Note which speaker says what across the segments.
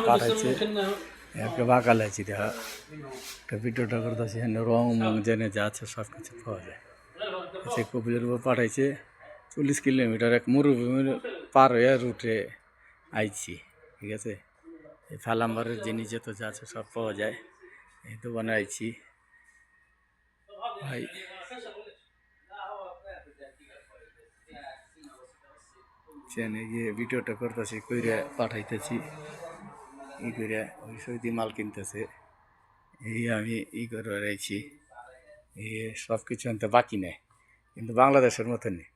Speaker 1: পাঠাইছে একটা বাঁকা লাইছি দেখা একটা ভিডিওটা করতেছি এখানে রং মং জেনে যা আছে সব কিছু পাওয়া যায়। সে কপিলের উপর পাঠাইছে 40 কিলোমিটার এক মরুভূমির পার হয়ে রুটে আইছি। ঠিক আছে, এই ফালাম্বারের জিনিস যত যা আছে সব পাওয়া যায়, এই দোকানে আইছি ভাই। চেনে গিয়ে ভিডিওটা করতেছি কইরা পাঠাইতেছি ই করে ওই সৌদি মাল কিনতেছে, এই আমি ই করে রয়েছি। এই সব কিছু আনতে বাকি নেই, কিন্তু বাংলাদেশের মতন নেই।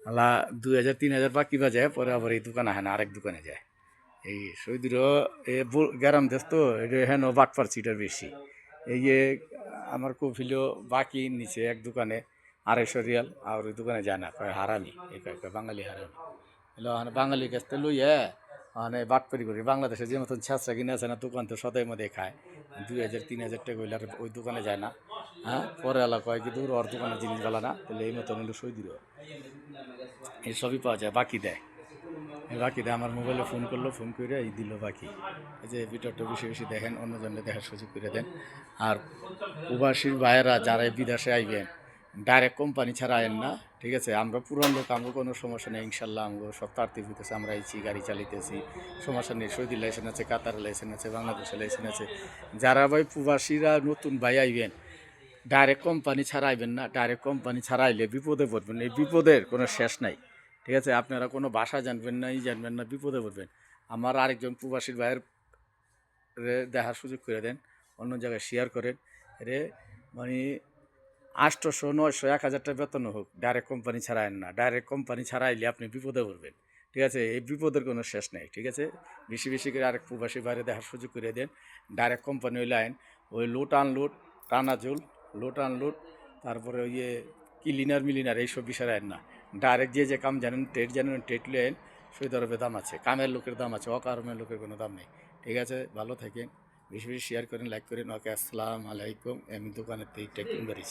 Speaker 1: আলা 2000-3000 বাকি বাজায় পরে আবার এই দোকানে হয় না, আরেক দোকানে যায়। এই সৌদিরও এ গ্যারাম দেশ তো এটা হেন বাটপার সিটার বেশি। এই যে আমার কফিলও বাকি নিচে এক দোকানে 250 রিয়াল, আর ওই দোকানে যায় না, কয় হারামি, এই কয় বাঙালি হারামি। হলো মানে বাঙালির কাছ থেকে লইয়া মানে বাটপারি করি। বাংলাদেশে যে মতন ছেঁচড়া কিনে আছে না, দোকান তো সদাই মধ্যে খায় 2000-3000 টাকা হইলে আর ওই দোকানে যায় না। হ্যাঁ, পরে এলা কয় কি দূর ওর দোকানের জিনিস গেলা না, তাহলে এই মতন হলো সৌদিরও এই সবই পাওয়া যায়, বাকি দেয়। বাকি দেয় আমার মোবাইলে ফোন করলো, ফোন করে এই দিল বাকি। এই যে ভিডিওটা বেশি বেশি দেখেন, অন্যজনকে দেখার সুযোগ করে দেন। আর প্রবাসীর ভাইয়েরা যারা বিদেশে আইবেন ডাইরেক্ট কোম্পানি ছাড়া আইন না। ঠিক আছে, আমরা পুরান লোক, আমরা কোনো সমস্যা নেই ইনশাল্লাহ। আমরা সব তার্তিক হইতেছে, আমরা আইছি, গাড়ি চালিতেছি, সমস্যা নেই। সৌদি লাইসেন্স আছে, কাতারের লাইসেন্স আছে, বাংলাদেশের লাইসেন্স আছে। যারা ভাই প্রবাসীরা নতুন ভাই আইবেন ডাইরেক্ট কোম্পানি ছাড়া আইবেন না। ডাইরেক্ট কোম্পানি ছাড়া আইলে বিপদে পড়বেন, এই বিপদের কোনো শেষ নাই। ঠিক আছে, আপনারা কোনো ভাষা জানবেন না, জানবেন না, বিপদে পড়বেন। আমার আরেকজন প্রবাসীর ভাইয়ের দেখার সুযোগ করে দেন, অন্য জায়গায় শেয়ার করেন। রে মানে 800, 900, 1000 টাকা বেতন হোক, ডাইরেক্ট কোম্পানি ছাড়া আইন না। ডাইরেক্ট কোম্পানি ছাড়া আইলে আপনি বিপদে পড়বেন। ঠিক আছে, এই বিপদের কোনো শেষ নেই। ঠিক আছে, বেশি বেশি করে আরেক প্রবাসী বাইরে দেখার সুযোগ করে দেন। ডাইরেক্ট কোম্পানি হইলে আইন ওই লোট আনলোড, টানাজুল, লোট আনলোড, তারপরে ওই যে ক্লিনার মিলিনার এইসব বিষয় আইন না। ডাইরেক্ট যে কাম জানেন, ট্রেড জানেন, ট্রেড লিয়ে আইন। সৌদি আরবে দাম আছে, কামের লোকের দাম আছে, অকামের লোকের কোনো দাম নেই। ঠিক আছে, ভালো থাকেন, বেশি বেশি শেয়ার করেন, লাইক করেন। ওকে, আসসালামু আলাইকুম। আমি দোকানের থেকে টেকিং করেছি।